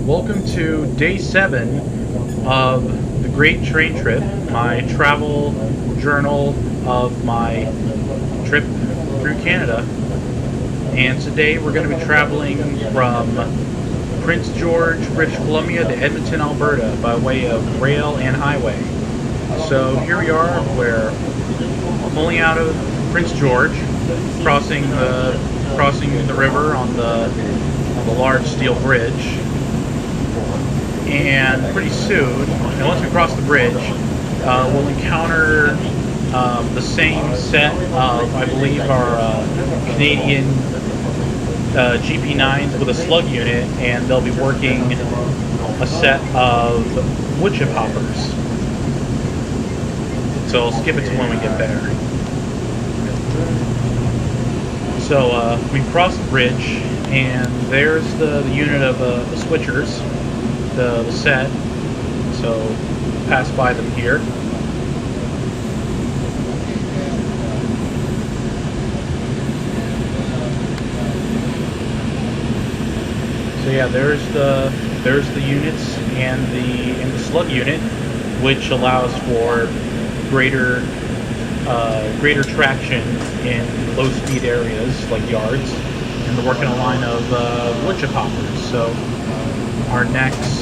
Welcome to day 7 of the Great Train Trip, my travel journal of my trip through Canada. And today we're going to be traveling from Prince George, British Columbia to Edmonton, Alberta by way of rail and highway. So here we are, we're pulling out of Prince George, crossing the river on the large steel bridge. And pretty soon, and once we cross the bridge, we'll encounter the same set of, I believe, our Canadian GP9s with a slug unit, and they'll be working a set of wood chip hoppers. So I'll skip it to when we get there. So we cross the bridge, and there's the unit of the switchers. The set, so pass by them here. So yeah, there's the units and the slug unit, which allows for greater traction in low speed areas like yards, and they're working a line of wood chip hoppers. So our next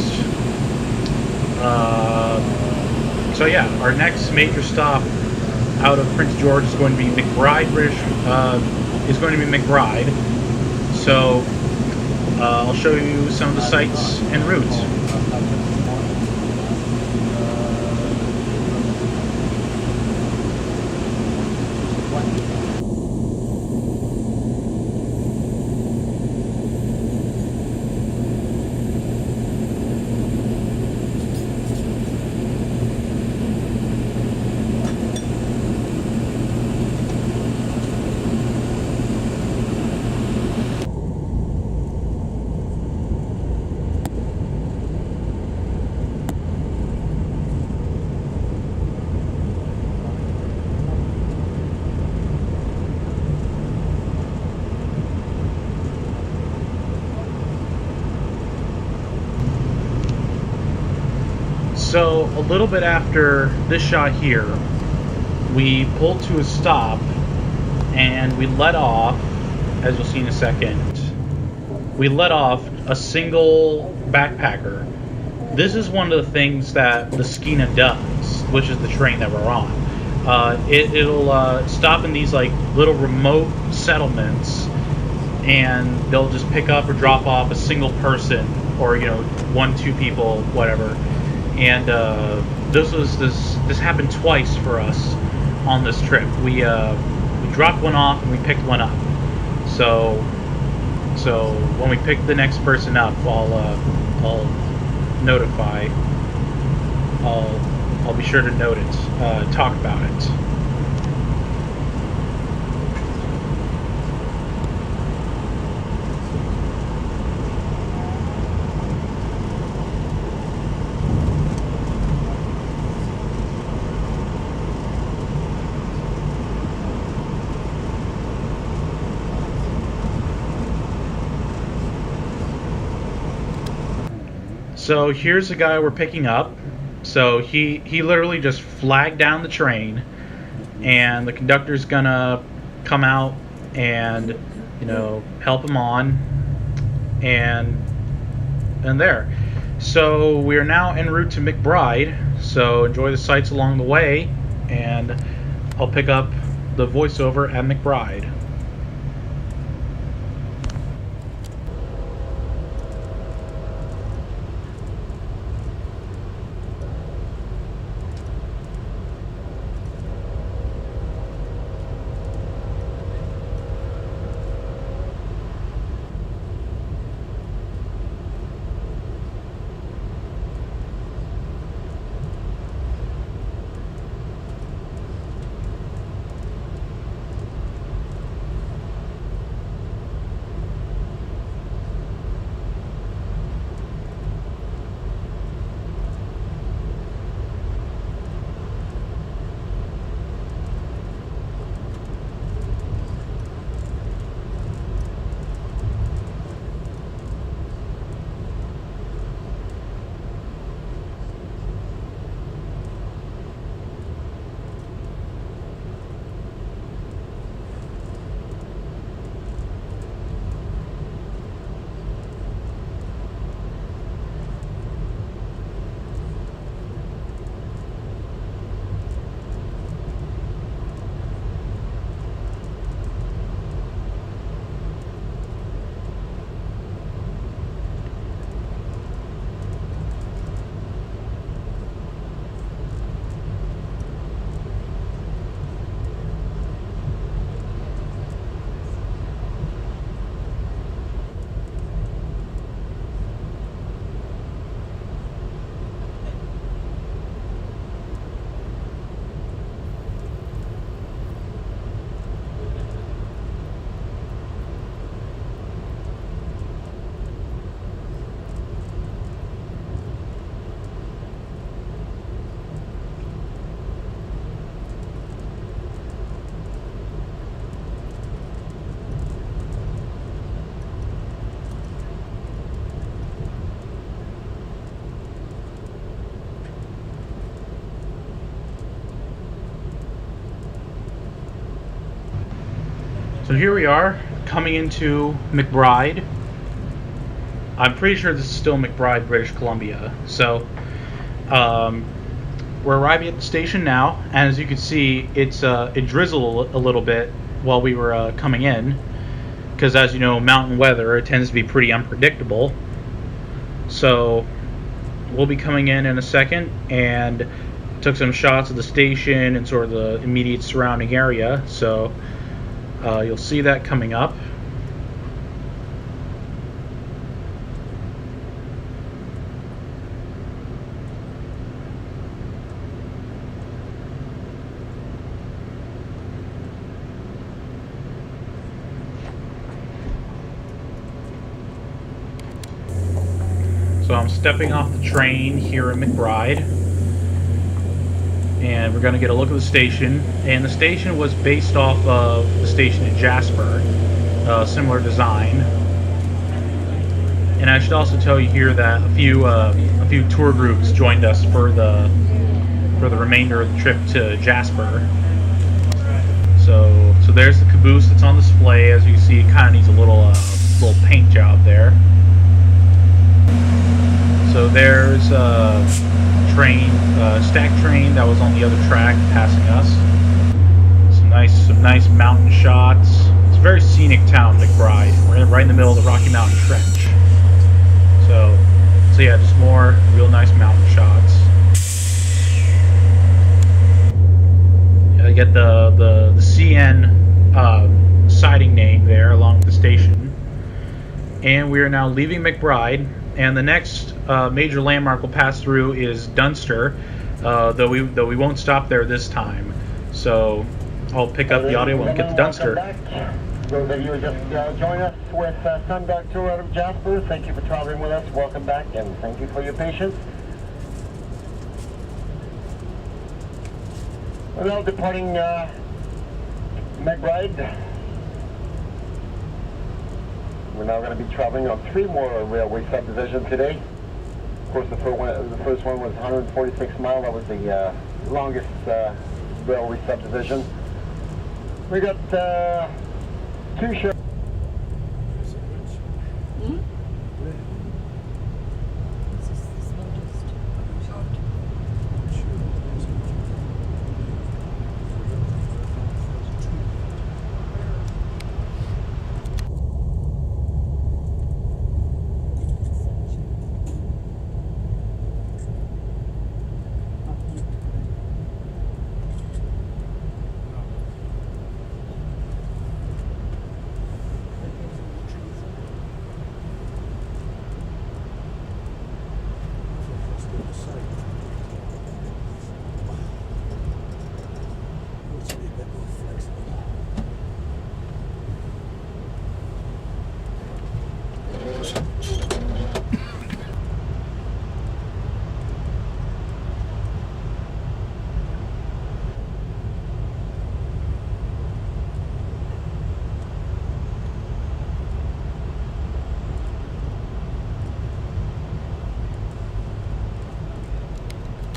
major stop out of Prince George is going to be McBride, McBride. So I'll show you some of the sights and routes. So a little bit after this shot here, we pulled to a stop and we let off, as you'll see in a second, we let off a single backpacker. This is one of the things that the Skeena does, which is the train that we're on. It'll stop in these like little remote settlements, and they'll just pick up or drop off a single person, or 1-2 people, whatever. And this happened twice for us on this trip. We dropped one off and we picked one up. So when we pick the next person up, I'll notify. I'll be sure to note it, talk about it. So here's the guy we're picking up. So he literally just flagged down the train, and the conductor's gonna come out and help him on, and there. So we are now en route to McBride. So enjoy the sights along the way, and I'll pick up the voiceover at McBride. So here we are, coming into McBride. I'm pretty sure this is still McBride, British Columbia. So, we're arriving at the station now, and as you can see, it drizzled a little bit while we were coming in, because as you know, mountain weather, it tends to be pretty unpredictable. So, we'll be coming in a second, and took some shots of the station and sort of the immediate surrounding area. So, you'll see that coming up. So I'm stepping off the train here in McBride, and we're going to get a look at the station. And the station was based off of the station in Jasper, similar design. And I should also tell you here that a few tour groups joined us for the remainder of the trip to Jasper. So there's the caboose that's on display. As you see, it kind of needs a little paint job there. So there's a train, stack train that was on the other track passing us. Some nice mountain shots. It's a very scenic town, McBride. We're right in the middle of the Rocky Mountain Trench. So yeah, just more real nice mountain shots. I get the CN siding name there along with the station. And we are now leaving McBride. And the next major landmark we'll pass through is Dunster, though we won't stop there this time. So I'll pick up the audio when we get to Dunster. Those of you who just joined us with Sundock Tour out of Jasper, thank you for traveling with us. Welcome back, and thank you for your patience. We're now departing McBride. We're now going to be traveling on 3 more railway subdivisions today. Of course, the first one was 146 miles. That was the longest railway subdivision. We got 2 shows.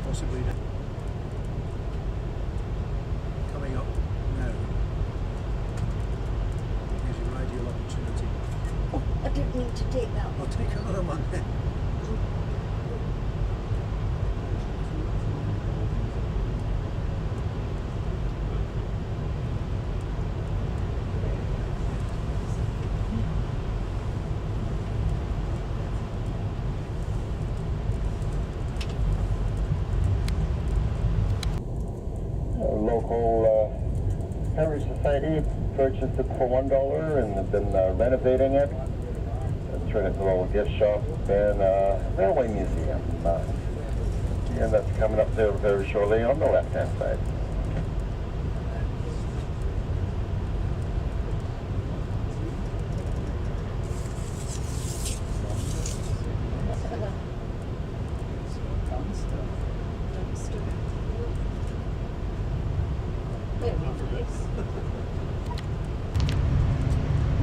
Possibly coming up now is your ideal opportunity. Oh, I didn't mean to take that I'll one. take another one then. Local Heritage Society purchased it for $1 and have been renovating it. Turn it into a little gift shop and railway museum. And that's coming up there very shortly on the left-hand side.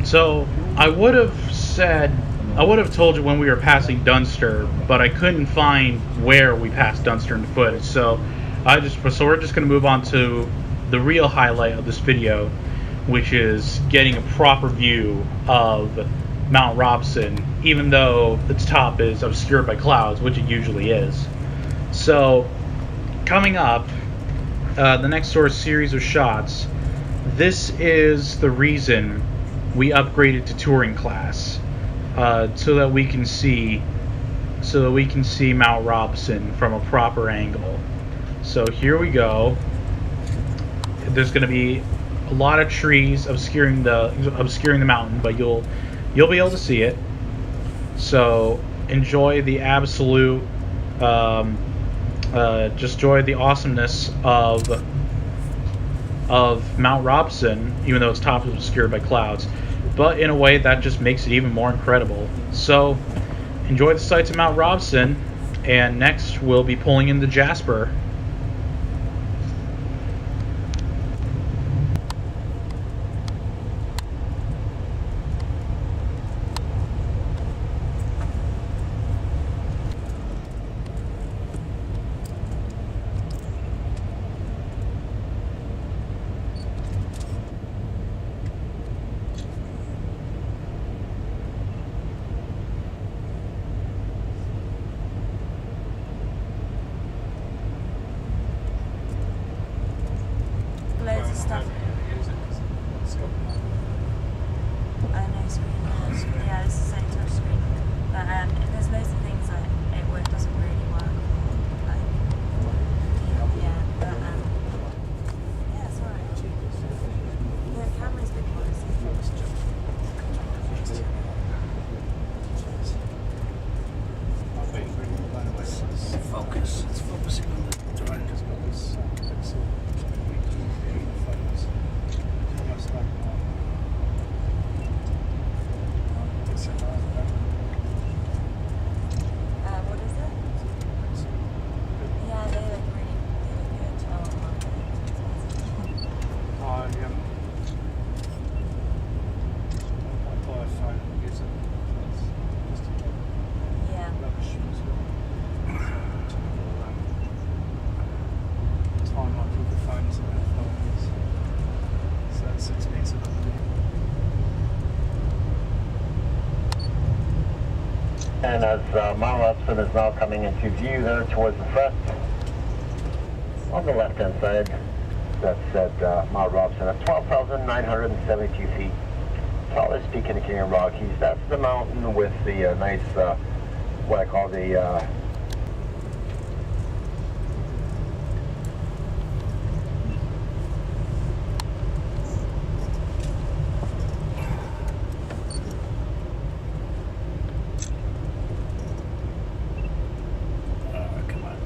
So I would have told you when we were passing Dunster, but I couldn't find where we passed Dunster in the footage. So we're just going to move on to the real highlight of this video, which is getting a proper view of Mount Robson, even though its top is obscured by clouds, which it usually is. So, coming up, the next sort of series of shots, this is the reason we upgraded to touring class, so that we can see Mount Robson from a proper angle. So here we go. There's going to be a lot of trees obscuring the mountain, but you'll be able to see it. So enjoy the absolute, just enjoy the awesomeness of Mount Robson, even though its top is obscured by clouds, but in a way that just makes it even more incredible. So enjoy the sights of Mount Robson, and next we'll be pulling into Jasper. Loads of stuff. I know screen. Yeah, it's the same touch screen. But there's loads of things that doesn't really work. Like, yeah, but yeah, it's alright. The camera's big quality. Focus. It's focusing on the drone. What is it? Yeah, they look really good. Yeah. And as Mount Robson is now coming into view there towards the front, on the left-hand side, that said Mount Robson at 12,972 feet. Tallest peak in the Canadian Rockies. That's the mountain with the nice, what I call the Come on.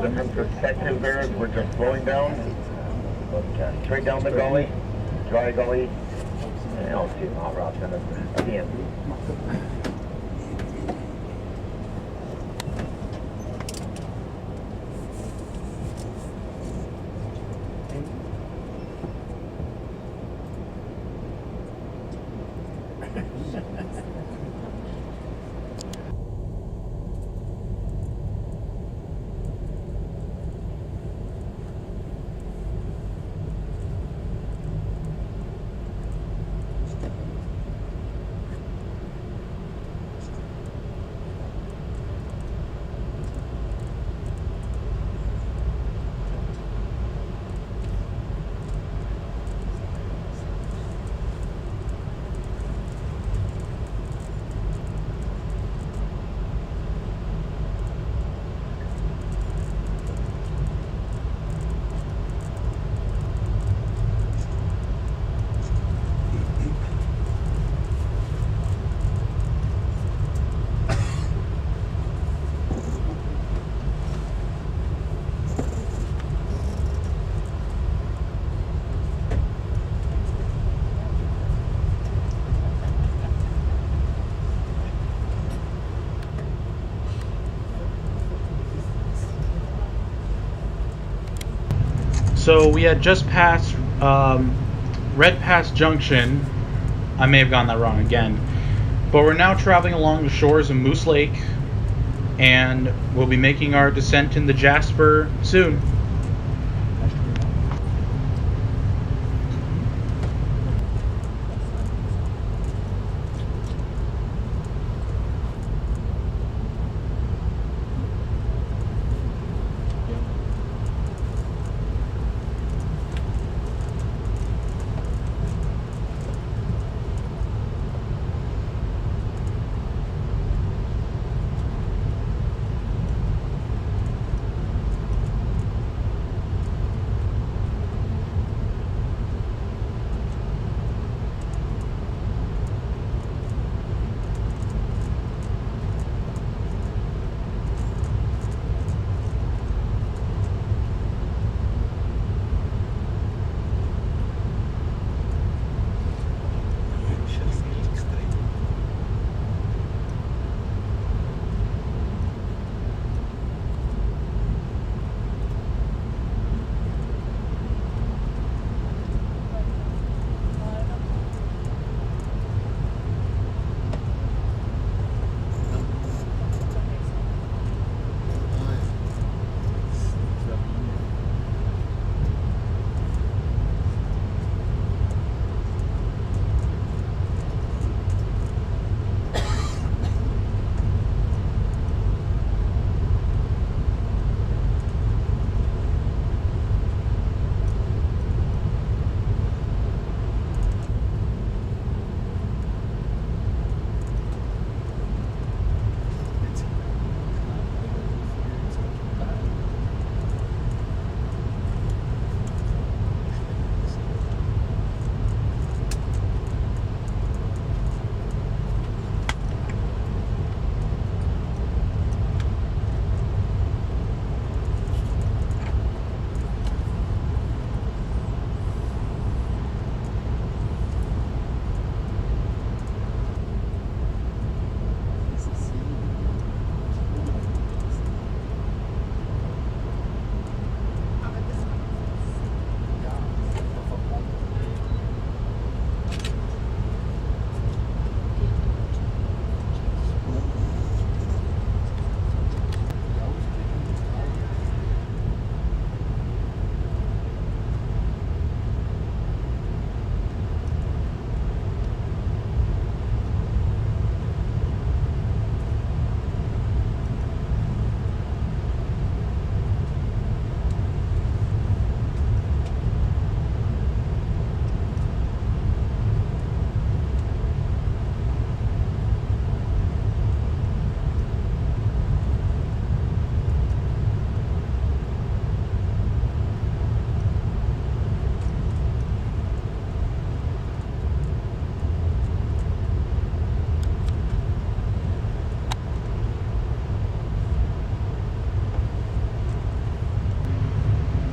The difference perspective there is we're just slowing down. Look straight down the gully, dry gully, and I'll see hot rods at the end. So we had just passed Red Pass Junction. I may have gotten that wrong again. But we're now traveling along the shores of Moose Lake, and we'll be making our descent in the Jasper soon.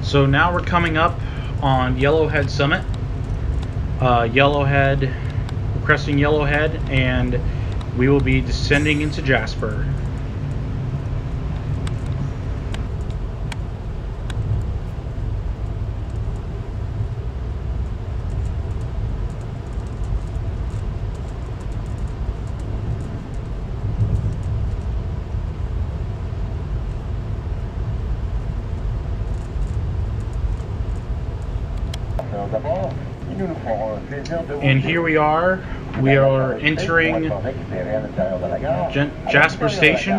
So now we're coming up on Yellowhead Summit. Yellowhead, we're cresting Yellowhead, and we will be descending into Jasper. And here we are. We are entering Jasper Station.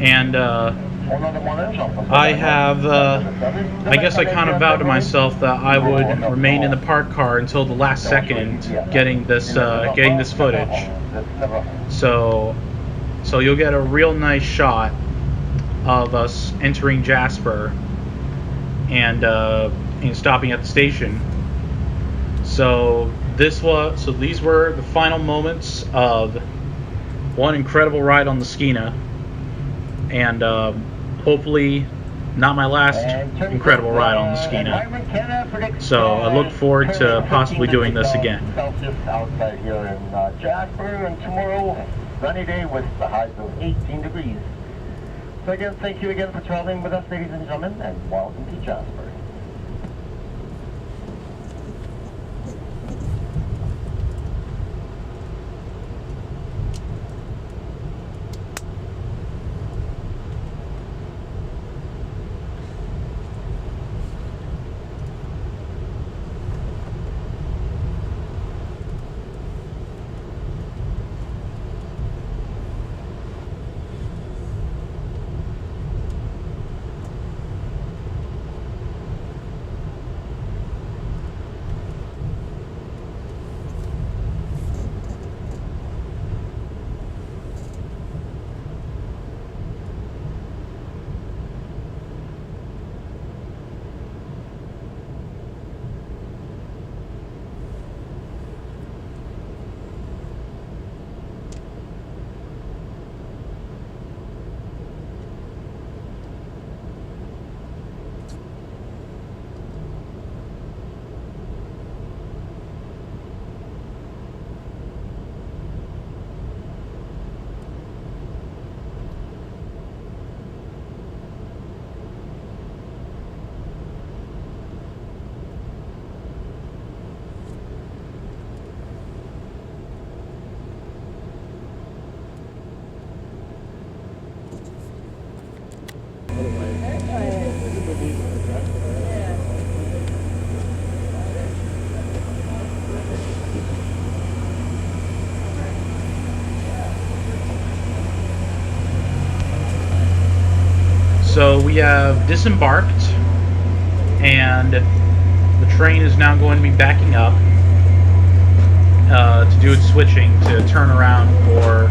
And I have, I guess I kind of vowed to myself that I would remain in the parked car until the last second getting this footage. So you'll get a real nice shot of us entering Jasper and stopping at the station. So these were the final moments of one incredible ride on the Skeena, and hopefully not my last incredible ride on the Skeena. So I look forward to possibly doing this again. Outside here in Jasper, and tomorrow sunny day with the highs of 18 degrees. So again, thank you again for traveling with us, ladies and gentlemen, and welcome to Jasper. So we have disembarked, and the train is now going to be backing up to do its switching to turn around for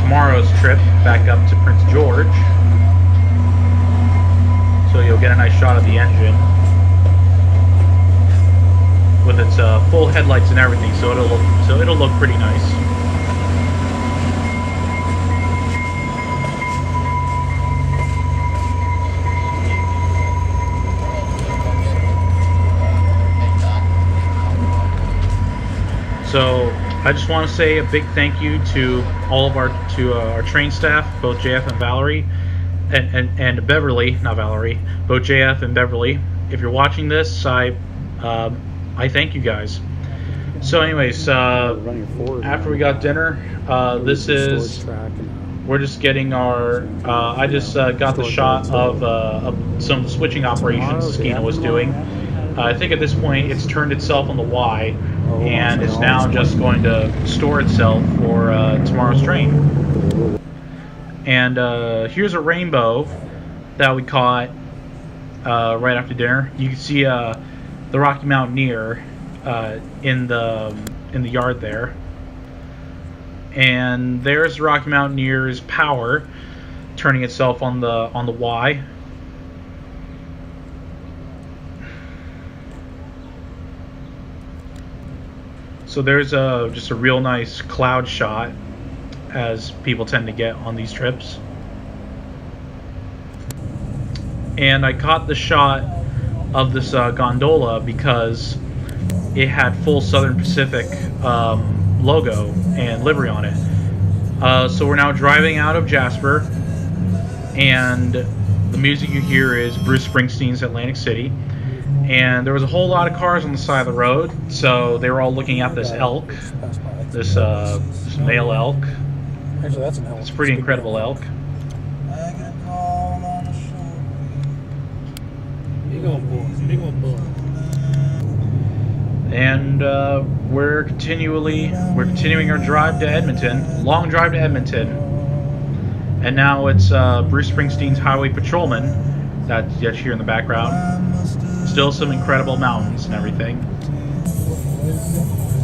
tomorrow's trip back up to Prince George. So you'll get a nice shot of the engine with its full headlights and everything. So it'll look pretty nice. So I just want to say a big thank you to all of our train staff, both JF and Valerie, and Beverly, not Valerie, both JF and Beverly. If you're watching this, I thank you guys. So anyways, after we got dinner, we're just getting our, I just got the shot of some switching operations Skeena was doing. I think at this point it's turned itself on the Y, and is now just going to store itself for tomorrow's train. And here's a rainbow that we caught right after dinner. You can see the Rocky Mountaineer in the yard there, and there's the Rocky Mountaineer's power turning itself on the Y. So there's just a real nice cloud shot, as people tend to get on these trips. And I caught the shot of this gondola because it had full Southern Pacific logo and livery on it. So we're now driving out of Jasper, and the music you hear is Bruce Springsteen's Atlantic City. And there was a whole lot of cars on the side of the road, so they were all looking at this elk, this male elk. Actually, that's an elk. It's a pretty incredible elk. Big old boy. Big old boy. And we're continuing our drive to Edmonton, long drive to Edmonton. And now it's Bruce Springsteen's Highway Patrolman that's here in the background. Still some incredible mountains and everything.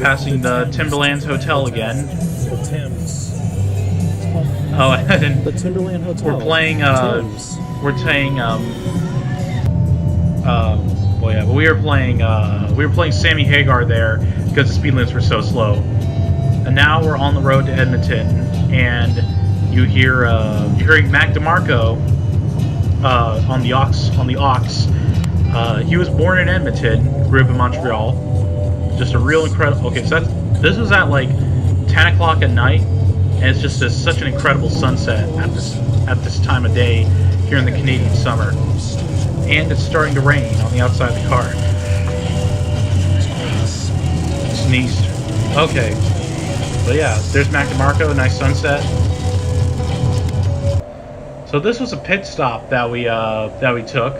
Passing the Timberlands Hotel again. The Thames. Oh, and The Timberland Hotel. we're playing. Thames. We're playing. Well, yeah, but we were playing Sammy Hagar there because the speed limits were so slow. And now we're on the road to Edmonton, and you're hearing Mac DeMarco on the aux. He was born in Edmonton, grew up in Montreal. Just a real incredible. Okay, so this was at like 10 o'clock at night, and it's just such an incredible sunset at this time of day here in the Canadian summer. And it's starting to rain on the outside of the car. Sneezed. Okay. But yeah, there's Mac DeMarco, nice sunset. So this was a pit stop that we took,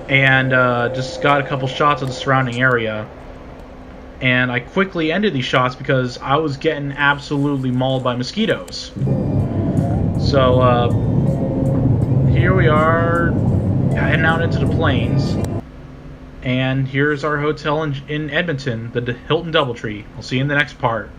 and just got a couple shots of the surrounding area. And I quickly ended these shots because I was getting absolutely mauled by mosquitoes. So here we are, heading out into the plains, and here's our hotel in Edmonton, the Hilton Doubletree. I'll see you in the next part.